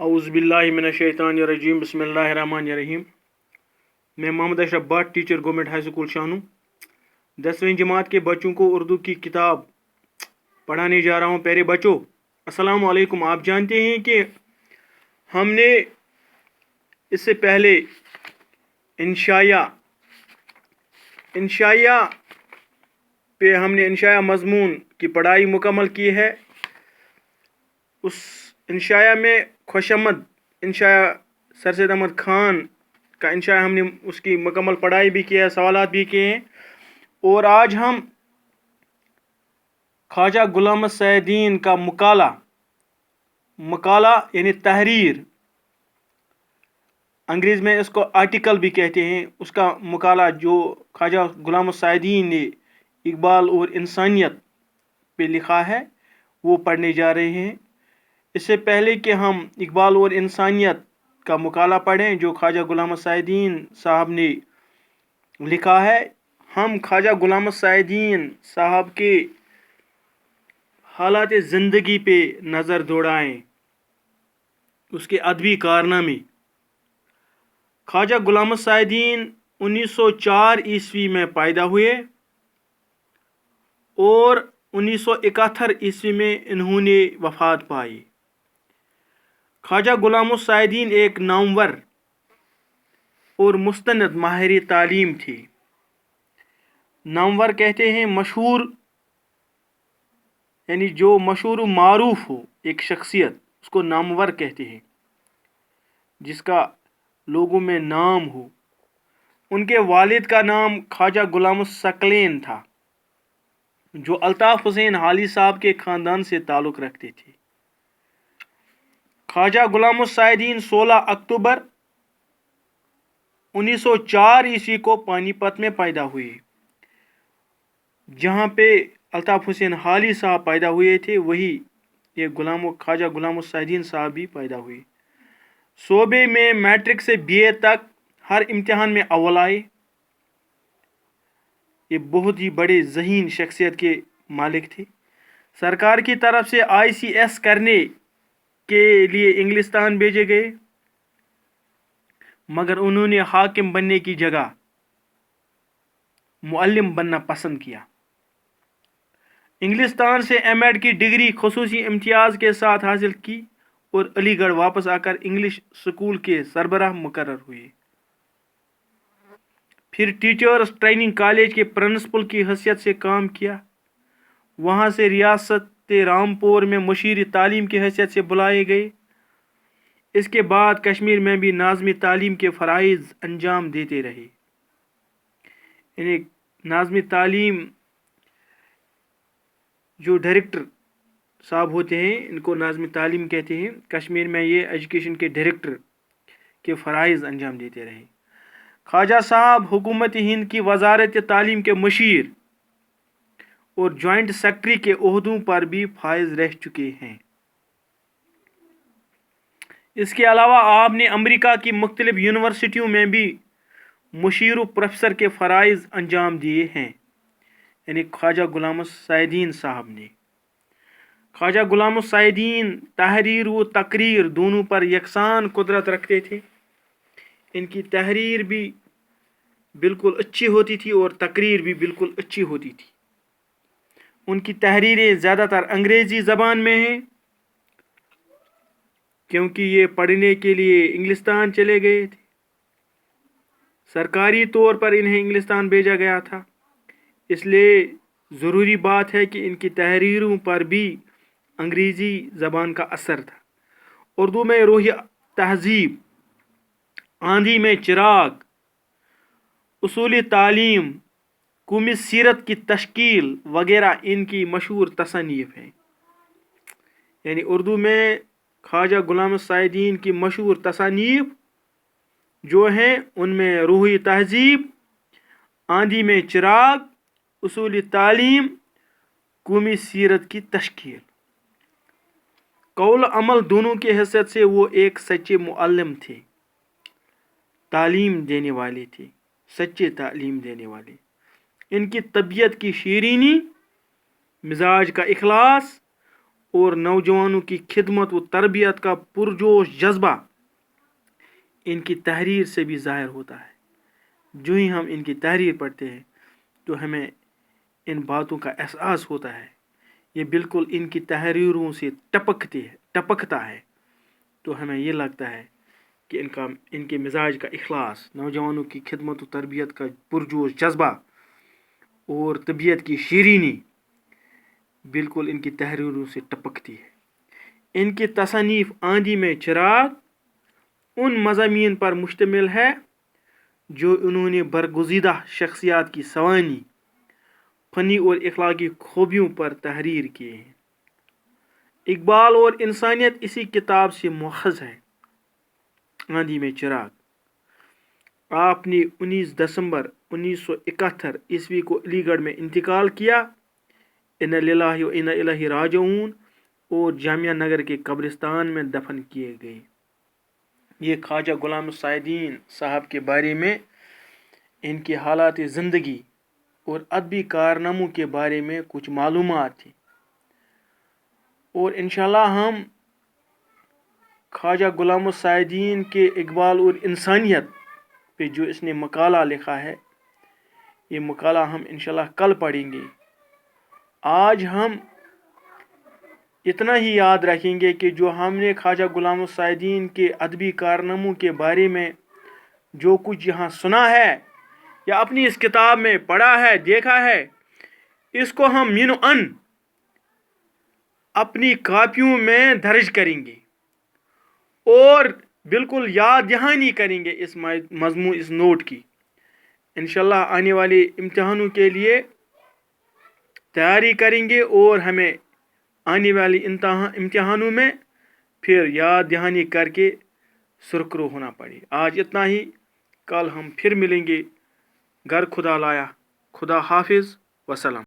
اعوذ باللہ من الشیطان الرجیم بسم اللہ الرحمن الرحیم۔ میں Muhammad Ashraf Butt teacher government high school Shano 10ویں جماعت کے بچوں کو اردو کی کتاب پڑھانے جا رہا ہوں۔ پیارے بچوں السلام علیکم۔ آپ جانتے ہیں کہ ہم نے اس سے پہلے انشائیہ پہ ہم نے انشائیہ مضمون کی پڑھائی مکمل کی ہے۔ اس انشائیہ میں خوشامد انشائیہ سر سید احمد خان کا انشائیہ ہم نے اس کی مکمل پڑھائی بھی کی ہے، سوالات بھی کیے ہیں۔ اور آج ہم خواجہ غلام محمد سعیدین کا مقالہ یعنی تحریر، انگریز میں اس کو آرٹیکل بھی کہتے ہیں، اس کا مقالہ جو خواجہ غلام محمد سعیدین نے اقبال اور انسانیت پہ لکھا ہے وہ پڑھنے جا رہے ہیں۔ اس سے پہلے کہ ہم اقبال اور انسانیت کا مقالہ پڑھیں جو خواجہ غلام محمد سعیدین صاحب نے لکھا ہے، ہم خواجہ غلام محمد سعیدین صاحب کے حالات زندگی پہ نظر دوڑائیں، اس کے ادبی کارنامے۔ خواجہ غلام محمد سعیدین 1904 عیسوی میں پیدا ہوئے اور 1971 عیسوی میں انہوں نے وفات پائی۔ خواجہ غلام محمد سعیدین ایک نامور اور مستند ماہر تعلیم تھے۔ نامور کہتے ہیں مشہور، یعنی جو مشہور و معروف ہو ایک شخصیت، اس کو نامور کہتے ہیں، جس کا لوگوں میں نام ہو۔ ان کے والد کا نام خواجہ غلام الثقلین تھا، جو الطاف حسین حالی صاحب کے خاندان سے تعلق رکھتے تھے۔ خواجہ غلام محمد سعیدین 16 اکتوبر 1904 عیسوی کو پانی پت میں پیدا ہوئے، جہاں پہ الطاف حسین حالی صاحب پیدا ہوئے تھے وہی یہ خواجہ غلام محمد سعیدین صاحب بھی پیدا ہوئے۔ صوبے میں میٹرک سے BA تک ہر امتحان میں اول آئے۔ یہ بہت ہی بڑے ذہین شخصیت کے مالک تھے۔ سرکار کی طرف سے ICS کرنے کے لیے انگلستان بھیجے گئے، مگر انہوں نے حاکم بننے کی جگہ معلم بننا پسند کیا۔ انگلستان سے M.Ed کی ڈگری خصوصی امتیاز کے ساتھ حاصل کی اور علی گڑھ واپس آ کر انگلش اسکول کے سربراہ مقرر ہوئے۔ پھر ٹیچرز ٹریننگ کالج کے پرنسپل کی حیثیت سے کام کیا۔ وہاں سے ریاست رامپور میں مشیر تعلیم کی حیثیت سے بلائے گئے۔ اس کے بعد کشمیر میں بھی نظامی تعلیم کے فرائض انجام دیتے رہے۔ یعنی نظامی تعلیم جو ڈائریکٹر صاحب ہوتے ہیں ان کو نظامی تعلیم کہتے ہیں، کشمیر میں یہ ایجوکیشن کے ڈائریکٹر کے فرائض انجام دیتے رہے۔ خواجہ صاحب حکومت ہند کی وزارت تعلیم کے مشیر اور جوائنٹ سیکرٹری کے عہدوں پر بھی فائز رہ چکے ہیں۔ اس کے علاوہ آپ نے امریکہ کی مختلف یونیورسٹیوں میں بھی مشیر و پروفیسر کے فرائض انجام دیے ہیں، یعنی خواجہ غلام محمد سعیدین صاحب نے۔ خواجہ غلام محمد سعیدین تحریر و تقریر دونوں پر یکساں قدرت رکھتے تھے۔ ان کی تحریر بھی بالکل اچھی ہوتی تھی اور تقریر بھی بالکل اچھی ہوتی تھی۔ ان کی تحریریں زیادہ تر انگریزی زبان میں ہیں، کیونکہ یہ پڑھنے کے لیے انگلستان چلے گئے تھے۔ سرکاری طور پر انہیں انگلستان بھیجا گیا تھا، اس لیے ضروری بات ہے کہ ان کی تحریروں پر بھی انگریزی زبان کا اثر تھا۔ اردو میں روح تہذیب، آندھی میں چراغ، اصول تعلیم، قومی سیرت کی تشکیل وغیرہ ان کی مشہور تصانیف ہیں۔ یعنی اردو میں خواجہ غلام محمد سعیدین کی مشہور تصانیف جو ہیں ان میں روح تہذیب، آندھی میں چراغ، اصول تعلیم، قومی سیرت کی تشکیل۔ قول عمل دونوں کی حیثیت سے وہ ایک سچے معلم تھے، تعلیم دینے والے تھے، سچے تعلیم دینے والے۔ ان کی طبیعت کی شیرینی، مزاج کا اخلاص اور نوجوانوں کی خدمت و تربیت کا پرجوش جذبہ ان کی تحریر سے بھی ظاہر ہوتا ہے۔ جو ہی ہم ان کی تحریر پڑھتے ہیں تو ہمیں ان باتوں کا احساس ہوتا ہے، یہ بالکل ان کی تحریروں سے ٹپکتا ہے، تو ہمیں یہ لگتا ہے کہ ان کے مزاج کا اخلاص، نوجوانوں کی خدمت و تربیت کا پرجوش جذبہ اور طبیعت کی شیرینی بالکل ان کی تحریروں سے ٹپکتی ہے۔ ان کی تصانیف آندھی میں چراغ ان مضامین پر مشتمل ہے جو انہوں نے برگزیدہ شخصیات کی سوانح، فنی اور اخلاقی خوبیوں پر تحریر کیے ہیں۔ اقبال اور انسانیت اسی کتاب سے مؤخذ ہے۔ آندھی میں چراغ آپ نے 19 دسمبر 1971 عیسوی کو علی گڑھ میں انتقال کیا۔ انا للہ و انا الیہ راجعون، اور جامعہ نگر کے قبرستان میں دفن کیے گئے۔ یہ خواجہ غلام الدین صاحب کے بارے میں، ان کی حالات زندگی اور ادبی کارناموں کے بارے میں کچھ معلومات تھی، اور انشاءاللہ ہم خواجہ غلام الدین کے اقبال اور انسانیت پہ جو اس نے مقالہ لکھا ہے، یہ مقالہ ہم انشاءاللہ کل پڑھیں گے۔ آج ہم اتنا ہی یاد رکھیں گے کہ جو ہم نے خواجہ غلام الدین کے ادبی کارناموں کے بارے میں جو کچھ یہاں سنا ہے یا اپنی اس کتاب میں پڑھا ہے، دیکھا ہے، اس کو ہم اپنی کاپیوں میں درج کریں گے اور بالکل یاد دہانی کریں گے اس مضمون، اس نوٹ کی۔ انشاءاللہ آنے والے امتحانوں کے لیے تیاری کریں گے اور ہمیں آنے والے امتحانوں میں پھر یاد دہانی کر کے سرخرو ہونا پڑے۔ آج اتنا ہی، کل ہم پھر ملیں گے۔ گھر خدا لایا، خدا حافظ، وسلام۔